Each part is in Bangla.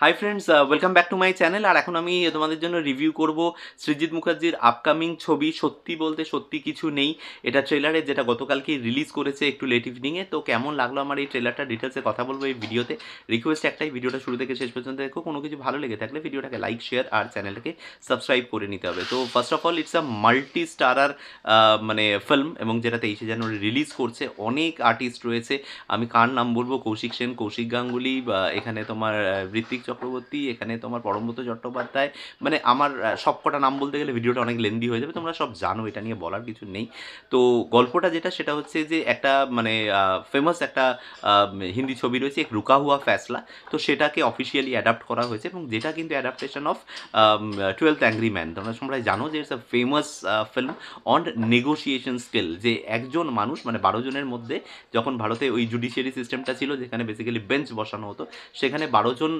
High friends, welcome back to my channel. আর এখন আমি তোমাদের জন্য রিভিউ করব সৃজিত মুখার্জির আপকামিং ছবি সত্যি বলতে সত্যি কিছু নেই। এটা ট্রেলারে, যেটা গতকালকে রিলিজ করেছে একটু লেট ইভিনিংয়ে। তো কেমন লাগলো আমার এই ট্রেলারটা ডিটেলসে কথা বলবো এই ভিডিওতে। রিকোয়েস্ট একটাই, ভিডিওটা শুরু থেকে শেষ পর্যন্ত দেখো। কোনো কিছু ভালো লেগে থাকলে ভিডিওটাকে লাইক, শেয়ার আর চ্যানেলটাকে সাবস্ক্রাইব করে নিতে হবে। তো first of all, it's a multi starrer মানে ফিল্ম, এবং যেটা 23শে জানুয়ারি রিলিজ করছে। অনেক আর্টিস্ট রয়েছে, আমি কার নাম বলবো, কৌশিক সেন, কৌশিক গাঙ্গুলি, এখানে তোমার ঋত্বিক চক্রবর্তী, এখানে তোমার পরমব্রত চট্টোপাধ্যায়। মানে আমার সব কটা নাম বলতে গেলে ভিডিওটা অনেক লেন্দি হয়ে যাবে, তোমরা সব জানো, এটা নিয়ে বলার কিছু নেই। তো গল্পটা যেটা, সেটা হচ্ছে যে একটা মানে ফেমাস একটা হিন্দি ছবি রয়েছে, এক রুকা হুয়া ফ্যাসলা। তো সেটাকে অফিসিয়ালি অ্যাডাপ্ট করা হয়েছে, এবং যেটা কিন্তু adaptation of 12th angry man. তোমরা সবাই জানো যে it's a famous film on negotiation skill. যে একজন মানুষ, মানে 12 জনের মধ্যে, যখন ভারতে ওই জুডিশিয়ারি সিস্টেমটা ছিল যেখানে বেসিক্যালি বেঞ্চ বসানো হতো, সেখানে 12জন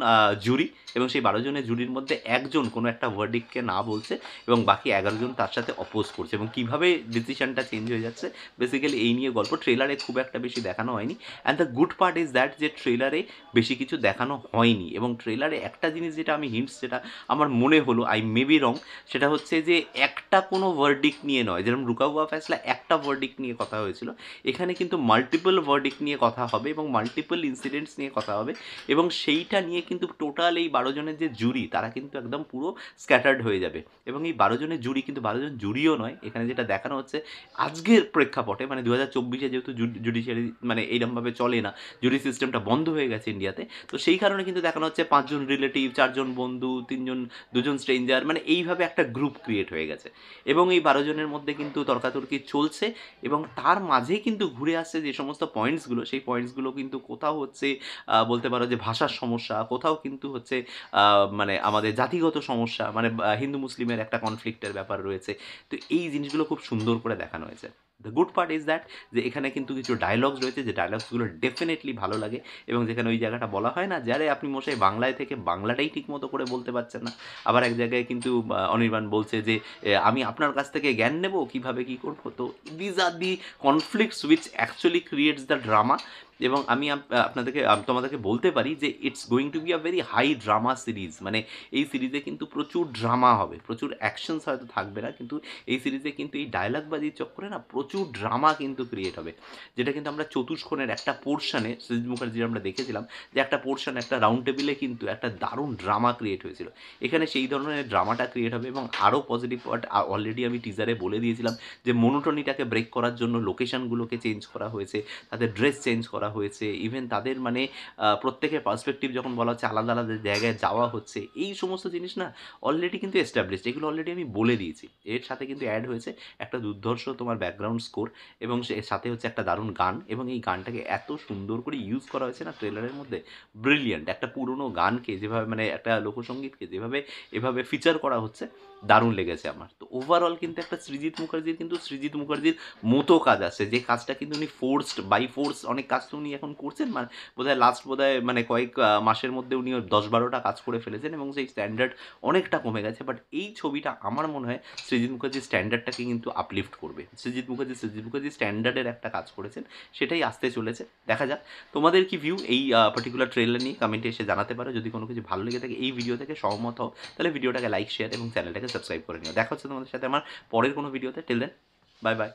জুরি, এবং সেই 12জনের জুরির মধ্যে একজন কোনো একটা ভার্ডিক্টকে না বলছে, এবং বাকি 11জন তার সাথে অপোজ করছে, এবং কীভাবে ডিসিশনটা চেঞ্জ হয়ে যাচ্ছে, বেসিক্যালি এই নিয়ে গল্প। ট্রেলারে খুব একটা বেশি দেখানো হয়নি, and the good part is that যে ট্রেলারে বেশি কিছু দেখানো হয়নি, এবং ট্রেলারে একটা জিনিস যেটা আমি হিন্টস, যেটা আমার মনে হলো, আই মে বি রং, সেটা হচ্ছে যে একটা কোনো ভার্ডিক্ট নিয়ে নয়। যেরকম রুকা হুয়া ফ্যাসলা একটা ভার্ডিক্ট নিয়ে কথা হয়েছিল, এখানে কিন্তু মাল্টিপল ভার্ডিক্ট নিয়ে কথা হবে, এবং মাল্টিপল ইনসিডেন্টস নিয়ে কথা হবে, এবং সেইটা নিয়ে কিন্তু টোটাল এই 12জনের যে জুরি, তারা কিন্তু একদম পুরো স্ক্যাটার্ড হয়ে যাবে। এবং এই 12জনের জুরি কিন্তু 12জন জুরিও নয়, এখানে যেটা দেখানো হচ্ছে আজকের প্রেক্ষাপটে, মানে 2024-এ যেহেতু জুডিশিয়ারি মানে এইরকমভাবে চলে না, জুরি সিস্টেমটা বন্ধ হয়ে গেছে ইন্ডিয়াতে। তো সেই কারণে কিন্তু দেখানো হচ্ছে 5জন রিলেটিভ, 4জন বন্ধু, 3জন, 2জন স্ট্রেঞ্জার, মানে এইভাবে একটা গ্রুপ ক্রিয়েট হয়ে গেছে, এবং এই 12জনের মধ্যে কিন্তু তর্কাতর্কি চলছে, এবং তার মাঝে কিন্তু ঘুরে আসছে যে সমস্ত পয়েন্টসগুলো, সেই পয়েন্টসগুলো কিন্তু কোথাও হচ্ছে বলতে পারো যে ভাষার সমস্যা, কোথাও কিন্তু হচ্ছে মানে আমাদের জাতিগত সমস্যা, মানে হিন্দু মুসলিমের একটা কনফ্লিক্টের ব্যাপার রয়েছে। তো এই জিনিসগুলো খুব সুন্দর করে দেখানো হয়েছে। The good part is that যে এখানে কিন্তু কিছু ডায়লগস রয়েছে, যে ডায়লগসগুলো ডেফিনেটলি ভালো লাগে, এবং যেখানে ওই জায়গাটা বলা হয় না, যারে আপনি মশাই বাংলায় থেকে বাংলাটাই ঠিক মতো করে বলতে পারছেন না। আবার এক জায়গায় কিন্তু অনির্বাণ বলছে যে আমি আপনার কাছ থেকে জ্ঞান নেব, কীভাবে কী করবো। তো these are the conflicts which actually creates the drama. এবং আমি তোমাদেরকে বলতে পারি যে it's going to be a very high drama series. মানে এই সিরিজে কিন্তু প্রচুর ড্রামা হবে, প্রচুর অ্যাকশনস হয়তো থাকবে না, কিন্তু এই সিরিজে কিন্তু এই ডায়লগবাজির চক্করে না প্রচুর ড্রামা কিন্তু ক্রিয়েট হবে, যেটা কিন্তু আমরা চতুষ্কোণের একটা পোর্শনে সৃজিত মুখার্জির আমরা দেখেছিলাম, যে একটা পোর্শন, একটা রাউন্ড টেবিলে কিন্তু একটা দারুণ ড্রামা ক্রিয়েট হয়েছিল। এখানে সেই ধরনের ড্রামাটা ক্রিয়েট হবে, এবং আরও পজিটিভ পার্ট অলরেডি আমি টিজারে বলে দিয়েছিলাম, যে মনোটনিটাকে ব্রেক করার জন্য লোকেশনগুলোকে চেঞ্জ করা হয়েছে, তাদের ড্রেস চেঞ্জ করা হয়েছে, ইভেন তাদের মানে প্রত্যেকের পার্সপেক্টিভ যখন বলা হচ্ছে আলাদা আলাদা জায়গায় যাওয়া হচ্ছে, এই সমস্ত জিনিস না অলরেডি কিন্তু এস্টাবলিশড, এগুলো অলরেডি আমি বলে দিয়েছি। এর সাথে কিন্তু অ্যাড হয়েছে একটা দুর্ধর্ষ তোমার ব্যাকগ্রাউন্ড স্কোর, এবং এর সাথে হচ্ছে একটা দারুণ গান, এবং এই গানটাকে এত সুন্দর করে ইউজ করা হয়েছে না ট্রেলারের মধ্যে, ব্রিলিয়েন্ট। একটা পুরনো গানকে যেভাবে, মানে একটা লোকসঙ্গীতকে যেভাবে এভাবে ফিচার করা হচ্ছে, দারুণ লেগেছে আমার। তো ওভারঅল কিন্তু একটা সৃজিত মুখার্জির মতো কাজ আছে, যে কাজটা কিন্তু উনি ফোর্সড বাই ফোর্স অনেক কাজ তো উনি এখন করছেন, মানে বোধহয় লাস্ট মানে কয়েক মাসের মধ্যে উনি 10-12টা কাজ করে ফেলেছেন, এবং সেই স্ট্যান্ডার্ড অনেকটা কমে গেছে। বাট এই ছবিটা আমার মনে হয় সৃজিত মুখার্জির স্ট্যান্ডার্ডটাকে কিন্তু আপলিফ্ট করবে। সৃজিত মুখার্জি স্ট্যান্ডার্ডের একটা কাজ করেছেন, সেটাই আসতে চলেছে, দেখা যাক। তোমাদের কি ভিউ এই পার্টিকুলার ট্রেলার নিয়ে কমেন্টে এসে জানাতে পারো। যদি কোনো কিছু ভালো লেগে থাকে, এই ভিডিও থেকে সহমত হও, তাহলে ভিডিওটাকে লাইক, শেয়ার এবং চ্যানেলটাকে সাবস্ক্রাইব করে নিও। দেখা হচ্ছে তোমাদের সাথে আমার পরের কোনো ভিডিওতে। Till then, bye by.